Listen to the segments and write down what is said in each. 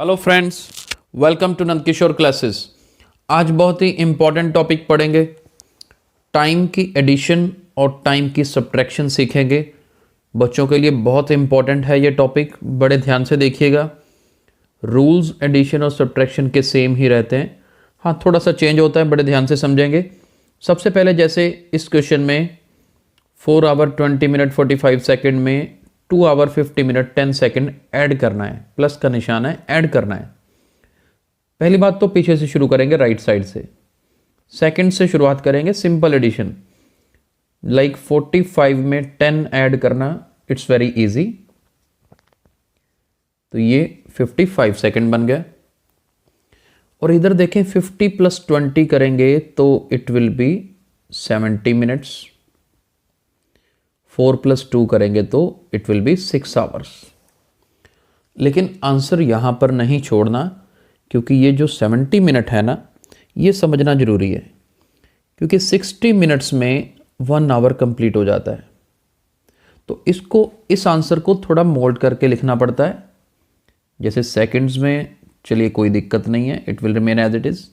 Hello friends, welcome to Nandkishore classes. आज बहुत ही इम्पॉर्टेंट टॉपिक पढ़ेंगे। टाइम की एडिशन और टाइम की सब्ट्रैक्शन सीखेंगे। बच्चों के लिए बहुत इम्पॉर्टेंट है ये टॉपिक, बड़े ध्यान से देखिएगा। रूल्स एडिशन और सब्ट्रैक्शन के सेम ही रहते हैं, हाँ थोड़ा सा चेंज होता है, बड़े ध्यान से समझेंगे। सबसे पहले जैसे इस क्वेश्चन में 4 आवर 20 मिनट 45 सेकेंड में 2 आवर 50 मिनट 10 सेकेंड ऐड करना है, प्लस का निशान है, ऐड करना है। पहली बात तो पीछे से शुरू करेंगे, राइट साइड से। सेकंड से शुरुआत करेंगे, सिंपल एडिशन। लाइक 45 में 10 ऐड करना, इट्स वेरी इजी। तो ये 55 सेकेंड बन गया। और इधर देखें 50 प्लस 20 करेंगे तो it will be 70 minutes. 4 plus 2 करेंगे तो इट विल बी 6 आवर्स। लेकिन आंसर यहां पर नहीं छोड़ना, क्योंकि ये जो 70 मिनट है ना, ये समझना जरूरी है। क्योंकि 60 मिनट्स में 1 आवर कंप्लीट हो जाता है। तो इस आंसर को थोड़ा मोल्ड करके लिखना पड़ता है। जैसे सेकंड्स में, चलिए कोई दिक्कत नहीं है, it will remain as it is.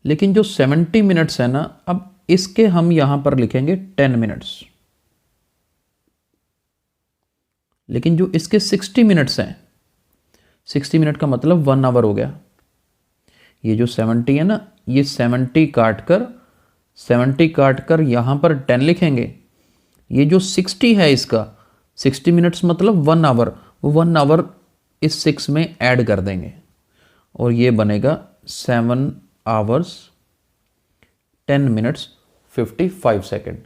लेकिन जो 70 मिनट्स है ना, अब इसके हम यहां पर लिखेंगे 10 मिनट्स। लेकिन जो इसके 60 मिनट्स हैं, 60 मिनट का मतलब 1 आवर हो गया। ये जो 70 है ना, ये 70 काट कर यहां पर 10 लिखेंगे। ये जो 60 है, इसका 60 मिनट्स मतलब 1 आवर, वो 1 आवर इस 6 में ऐड कर देंगे और ये बनेगा 7 आवर्स 10 मिनट्स 55 सेकेंड।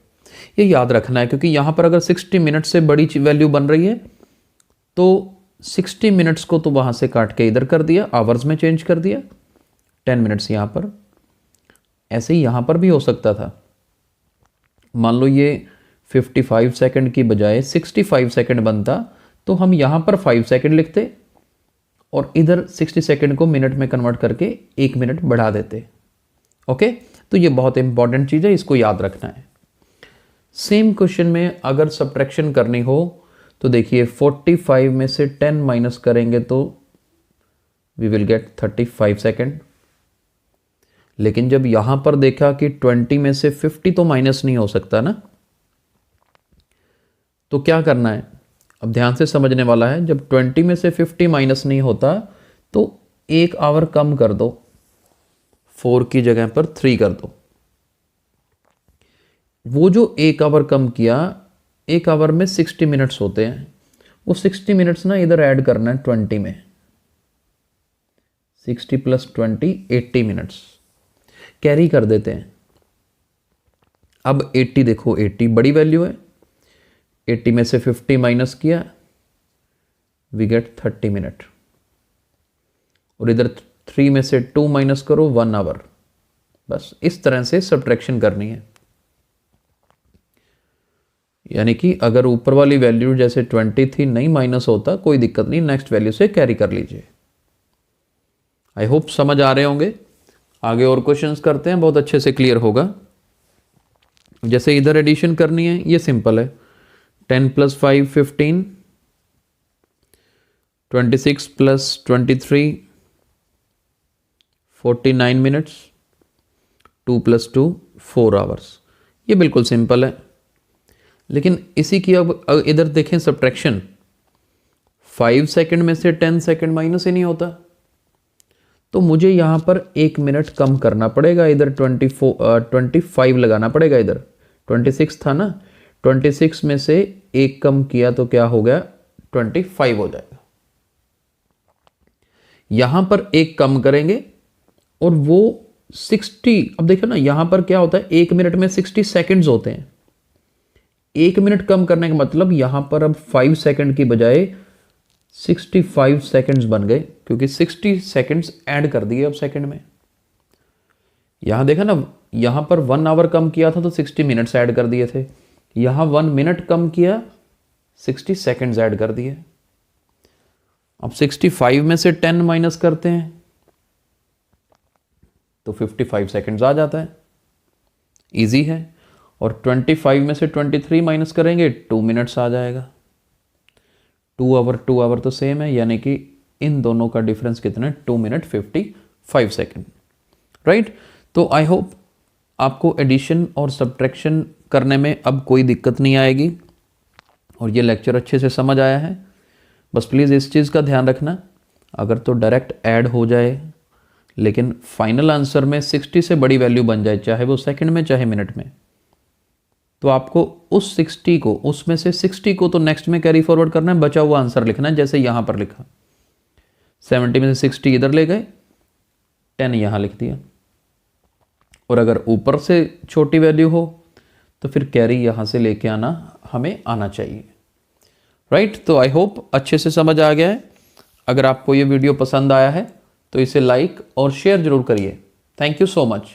ये याद रखना है, क्योंकि यहां पर अगर 60 मिनट से बड़ी वैल्यू बन रही है तो 60 मिनट्स को तो वहां से काट के इधर कर दिया, आवर्स में चेंज कर दिया, 10 मिनट्स यहां पर। ऐसे ही यहां पर भी हो सकता था। मान लो ये 55 सेकंड की बजाय 65 सेकंड बनता, तो हम यहां पर 5 सेकंड लिखते और इधर 60 सेकंड को मिनट में कन्वर्ट करके 1 मिनट बढ़ा देते। ओके, तो ये बहुत इंपॉर्टेंट चीज है, इसको याद रखना है। सेम क्वेश्चन में अगर सब्ट्रैक्शन करनी हो तो देखिए 45 में से 10 माइनस करेंगे तो वी विल गेट 35 सेकेंड। लेकिन जब यहां पर देखा कि 20 में से 50 तो माइनस नहीं हो सकता ना, तो क्या करना है, अब ध्यान से समझने वाला है। जब 20 में से 50 माइनस नहीं होता तो 1 आवर कम कर दो, 4 की जगह पर 3 कर दो। वो जो 1 आवर कम किया, 1 आवर में 60 मिनट्स होते हैं, वो 60 मिनट्स ना इधर ऐड करना है 20 में। 60 प्लस 20 80 मिनट्स कैरी कर देते हैं। अब 80 देखो, 80 बड़ी वैल्यू है। 80 में से 50 माइनस किया, वी गेट 30 मिनट। और इधर 3 में से 2 माइनस करो, 1 आवर। बस इस तरह से सब्ट्रैक्शन करनी है। यानी कि अगर ऊपर वाली वैल्यू जैसे 20 थी, नहीं माइनस होता, कोई दिक्कत नहीं, नेक्स्ट वैल्यू से कैरी कर लीजिए। आई होप समझ आ रहे होंगे। आगे और क्वेश्चंस करते हैं, बहुत अच्छे से क्लियर होगा। जैसे इधर एडिशन करनी है, ये सिंपल है। 10 plus 5 15, 26 plus 23 49 minutes, 2 plus 2 4 hours. ये बिल्कुल सिंपल है। लेकिन इसी की अब इधर देखें सब्ट्रैक्शन, 5 सेकंड में से 10 सेकंड माइनस ही नहीं होता, तो मुझे यहां पर 1 मिनट कम करना पड़ेगा। इधर 25 लगाना पड़ेगा। इधर 26 था ना, 26 में से 1 कम किया तो क्या हो गया, 25 हो जाएगा। यहां पर 1 कम करेंगे और वो 60, अब देखो ना यहां पर क्या होता है, 1 मिनट में 60 सेकंड्स होते हैं। 1 मिनट कम करने का मतलब यहां पर अब 5 सेकंड की बजाय 65 सेकंड्स बन गए, क्योंकि 60 सेकंड्स ऐड कर दिए अब सेकंड में। यहां देखा ना, यहां पर 1 आवर कम किया था तो 60 मिनट्स ऐड कर दिए थे। यहां 1 मिनट कम किया, 60 सेकंड्स ऐड कर दिए। अब 65 में से 10 माइनस करते हैं तो 55 सेकंड्स आ जाता है, इजी है। और 25 में से 23 माइनस करेंगे, 2 मिनट्स आ जाएगा। 2 आवर तो सेम है, यानी कि इन दोनों का डिफरेंस कितना है, 2 मिनट 55 सेकेंड, राइट। तो आई होप आपको एडिशन और सब्ट्रैक्शन करने में अब कोई दिक्कत नहीं आएगी और ये लेक्चर अच्छे से समझ आया है। बस प्लीज़ इस चीज़ का ध्यान रखना, अगर तो डायरेक्ट ऐड हो जाए लेकिन फाइनल आंसर में 60 से बड़ी वैल्यू बन जाए, चाहे वो सेकंड में चाहे मिनट में, तो आपको उस 60 को, उसमें से 60 को तो नेक्स्ट में कैरी फॉरवर्ड करना है, बचा हुआ आंसर लिखना है। जैसे यहाँ पर लिखा 70 में से 60 इधर ले गए, 10 यहाँ लिख दिया। और अगर ऊपर से छोटी वैल्यू हो तो फिर कैरी यहाँ से लेके आना हमें आना चाहिए, राइट। तो आई होप अच्छे से समझ आ गया है। अगर आपको ये वीडियो पसंद आया है तो इसे लाइक और शेयर जरूर करिए। Thank you so much.